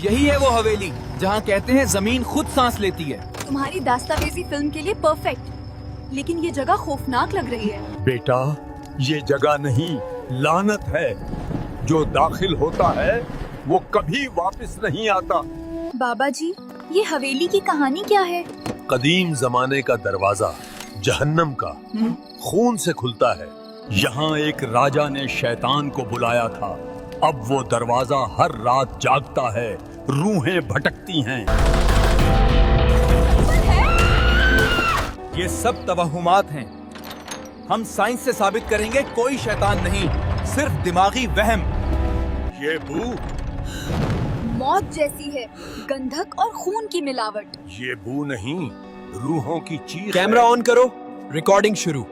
यही है वो हवेली जहाँ कहते हैं जमीन खुद सांस लेती है। तुम्हारी दास्तावेजी फिल्म के लिए परफेक्ट, लेकिन ये जगह खौफनाक लग रही है। बेटा, ये जगह नहीं, लानत है। जो दाखिल होता है वो कभी वापस नहीं आता। बाबा जी, ये हवेली की कहानी क्या है? कदीम जमाने का दरवाजा जहन्नम का खून से खुलता है। यहाँ एक राजा ने शैतान को बुलाया था। अब वो दरवाजा हर रात जागता है, रूहें भटकती हैं। ये सब तवहुमात हैं। हम साइंस से साबित करेंगे कोई शैतान नहीं, सिर्फ दिमागी वहम। ये बू, मौत जैसी है, गंधक और खून की मिलावट। ये बू नहीं, रूहों की चीख कैमरा ऑन करो, रिकॉर्डिंग शुरू।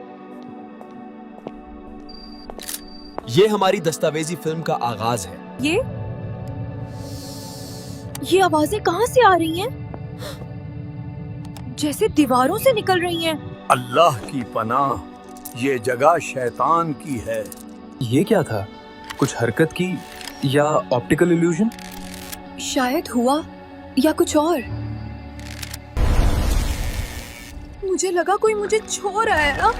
ये हमारी दस्तावेजी फिल्म का आगाज है। ये आवाजें कहाँ से आ रही हैं? जैसे दीवारों से निकल रही हैं। अल्लाह की पनाह, ये जगह शैतान की है। ये क्या था? कुछ हरकत की या ऑप्टिकल इल्यूजन? शायद हुआ या कुछ और। मुझे लगा कोई मुझे छू रहा है ना।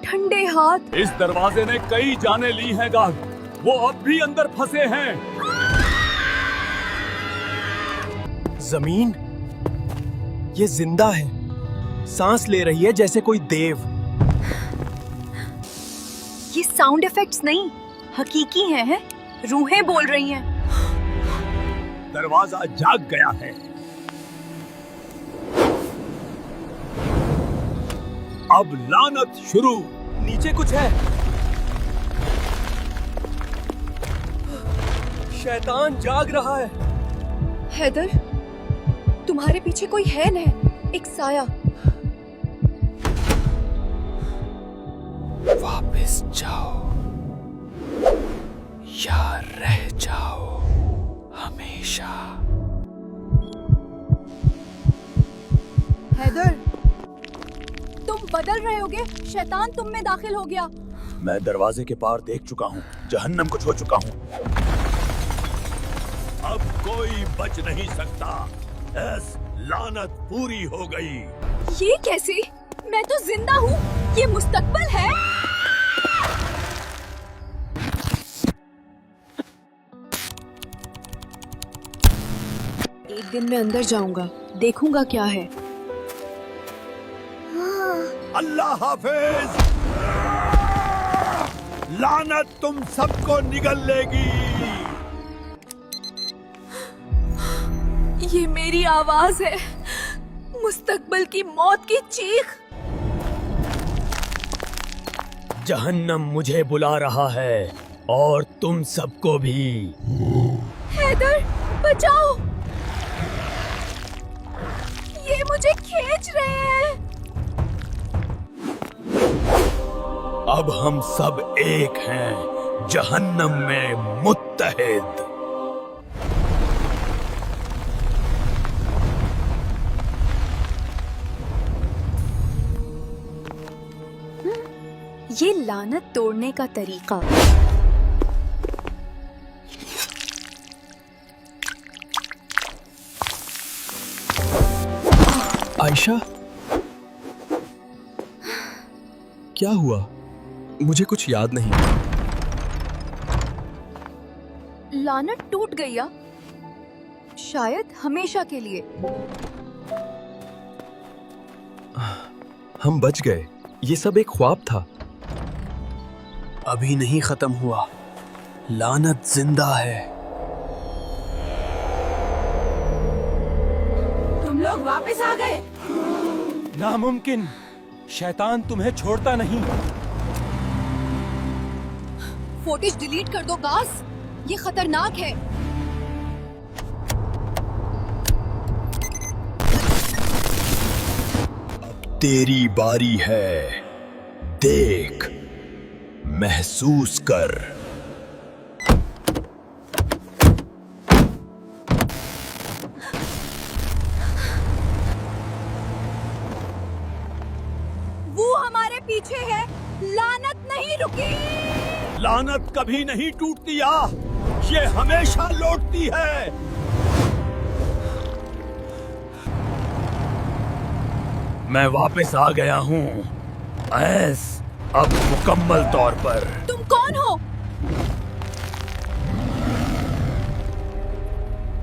ठंडे हाथ। इस दरवाजे ने कई जानें ली हैं गाग, वो अब भी अंदर फंसे हैं। जमीन ये जिंदा है, सांस ले रही है जैसे कोई देव। ये साउंड इफेक्ट्स नहीं, हकीकी हैं। रूहें बोल रही हैं। दरवाजा जाग गया है। अब लानत शुरू। नीचे कुछ है। शैतान जाग रहा है। हैदर, तुम्हारे पीछे कोई है ना? एक साया। वापस जाओ या रह जाओ हमेशा। हैदर, तुम बदल रहे होगे। शैतान तुम में दाखिल हो गया। मैं दरवाजे के पार देख चुका हूँ, जहन्नम को छू चुका हूँ। अब कोई बच नहीं सकता। ऐस लानत पूरी हो गई। ये कैसे? मैं तो जिंदा हूँ। ये मुस्तकबिल है। एक दिन मैं अंदर जाऊंगा, देखूंगा क्या है। अल्लाह हाफिज। लानत तुम सबको निगल लेगी। ये मेरी आवाज है, मुस्तकबिल की मौत की चीख। जहन्नम मुझे बुला रहा है और तुम सबको भी। हैदर, बचाओ। ये मुझे खींच रहे हैं। अब हम सब एक हैं, जहन्नम में मुत्तहिद। ये लानत तोड़ने का तरीका। आयशा, क्या हुआ? मुझे कुछ याद नहीं। लानत टूट गई या शायद हमेशा के लिए। हम बच गए। ये सब एक ख्वाब था। अभी नहीं खत्म हुआ, लानत जिंदा है। तुम लोग वापस आ गए। नामुमकिन, शैतान तुम्हें छोड़ता नहीं। फुटेज डिलीट कर दो गास, ये खतरनाक है। तेरी बारी है। देख, महसूस कर। वो हमारे पीछे है। लानत नहीं रुकी। लानत कभी नहीं टूटती। ये हमेशा लौटती है। मैं वापस आ गया हूँ ऐस, अब मुकम्मल तौर पर। तुम कौन हो?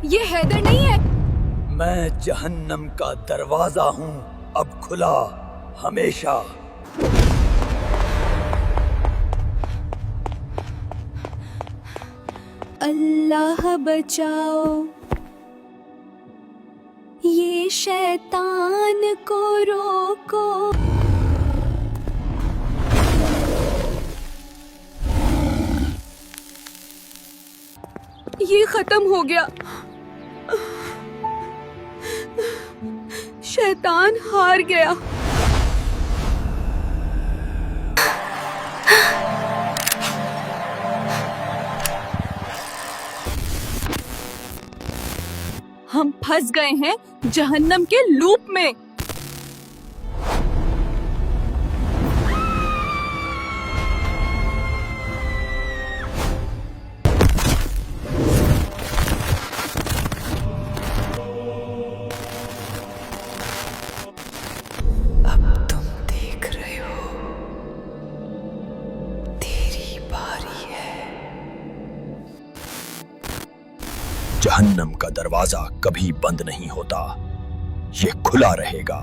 ये हैदर नहीं है। मैं जहन्नम का दरवाजा हूँ, अब खुला हमेशा। अल्लाह बचाओ, ये शैतान को रोको। ये खत्म हो गया। शैतान हार गया। हम फंस गए हैं जहन्नम के लूप में। अब तुम देख रहे हो, तेरी बारी है। जहन्नम का दरवाजा कभी बंद नहीं होता, ये खुला रहेगा।